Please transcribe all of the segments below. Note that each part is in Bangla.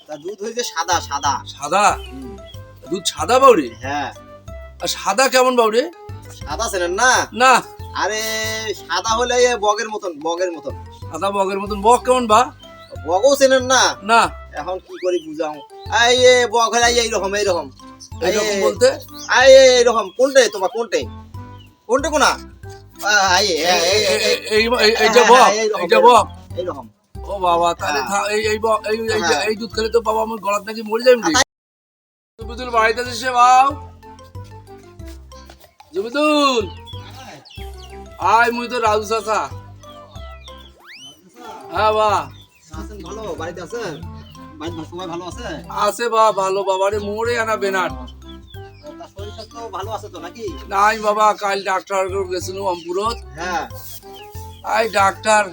তা দুধ হয়েছে সাদা সাদা। সাদা দুধ সাদা বাউরি? হ্যাঁ। আর সাদা কেমন বাউরি? সাদা চেনেন না? না। আরে সাদা হলে এ বগের মতন, বগের মতন। সাদা বগের মতন। বক কেমন বা? বগও চেনেন না? না। এখন কি করি বুঝাও? এই এ বগ হলে এইরকম এইরকম এইরকম বলতে? এইরকম। কোনটে তোমার, কোনটে কোনটে কোনা? এইটা বক? এইটা বক? এইরকম। ও বাবা, তাহলে এই দুধ খেলে তো বাবা আমার গলাত নাকি মরে যাবে। জুবিদুল বাড়িতে এসে বাউ, জুবিদুল আয়, মুই তো রাজু চাচা। হ্যাঁ বা আছেন ভালো? বাড়িতে আছেন? বাড়িতে সবাই ভালো আছে? আছে বা ভালো বাবারে, মোরে আনা বেনাট। তার শরীর স্বাস্থ্য ভালো আছে তো নাকি? নাই বাবা, কাল ডাক্তার গেছিল অম্পুরত। হ্যাঁ। এই ডাক্তার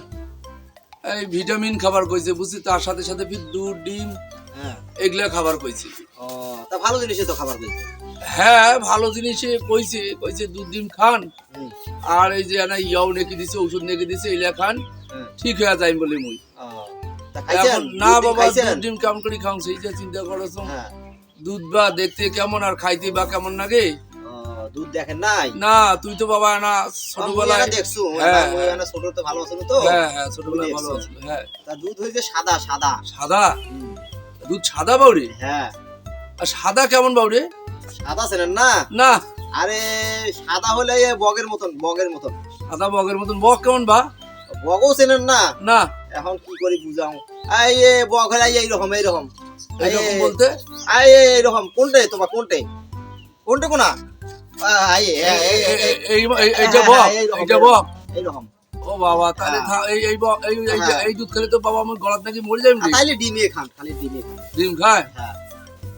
এই ভিটামিন খাবার কইছে বুঝছি, তার সাথে সাথে ফির দুধ ডিম হ্যাঁ এগুলা খাবার কইছে। ও তা ভালো জিনিসই তো খাবার দিয়েছে। হ্যাঁ ভালো জিনিসে কইছে, কইছে দুধ ডিম খান, আর এই যে না ইয়াও নেকি দিছে, ঔষধ নেকি দিছে, এগুলা খান ঠিক হয়ে যায় বলে মুই। তা খাইছেন? এখন না বাবা, দুধ ডিম কেমন করে খাও সেই যে চিন্তা করছো। দুধ বা দেখতে কেমন আর খাইতে বা কেমন লাগে? দুধ দেখেন নাই? না তুই তো বাবা না ছোটবেলায় দেখছো? ছোট তো ভালো আছিল তো? হ্যাঁ হ্যাঁ ছোটবেলায় ভালো আছিল। হ্যাঁ। তা দুধ হইছে সাদা সাদা। সাদা দুধ সাদা বাউরি? হ্যাঁ। আর সাদা কেমন বাউরি? সাদা চেনেন না? না। আরে সাদা হলে এ বগের মতন, বগের মতন। সাদা বগের মতন। বক কেমন বা? বগও চেনেন না? না। এখন কি করি বুঝাও? এই এ বগ হলে এইরকম এইরকম এইরকম বলতে? এইরকম। কোনটে তোমার, কোনটে কোনটে কোনা? এইটা বক? এইটা বক? এইরকম। ও বাবা, তাহলে এই দুধ খেলে তো বাবা আমার গলাত নাকি মরে যাবে। তাইলে ডিমে খান, খালি ডিমে খান। ডিম খায়? হ্যাঁ।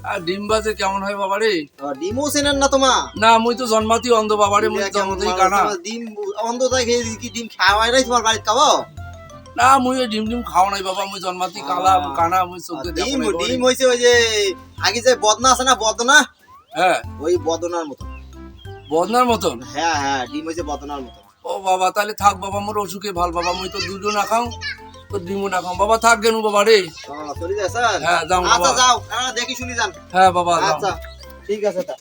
আর ডিম বাজে কেমন হয় বাবা রে? ডিমও চেনেন না তোমা? না, মুই তো জন্মাতি অন্ধ বাবারে, মুই জন্মতেই কানা। ডিম অন্ধতায় খেয়ে কি ডিম খাওয়াই নাই তোমার বাড়িতে খাবো? না, মুই ডিম ডিম খাওয়া নাই বাবা, মুই জন্মাতি কালা কানা, মুই চোখে দেখো ডিম নাই। ডিম হইছে ওই যে আগে যে বদনা আছে না, বদনা? হ্যাঁ। ওই বদনার মতন। বদনার মতন? হ্যাঁ হ্যাঁ, ডিম হইছে বদনার মতন। ও বাবা, তাহলে থাক বাবা, মোর অসুখে ভাল বাবা, মুই তো দুধও না খাও তো ডিমও না খাও বাবা, থাক গেনু বাবা রে। চলে যাচ্ছেন? হ্যাঁ যাও আচ্ছা বাবা। যাও, দেখি শুনি যান। হ্যাঁ বাবা যাও। আচ্ছা ঠিক আছে তা।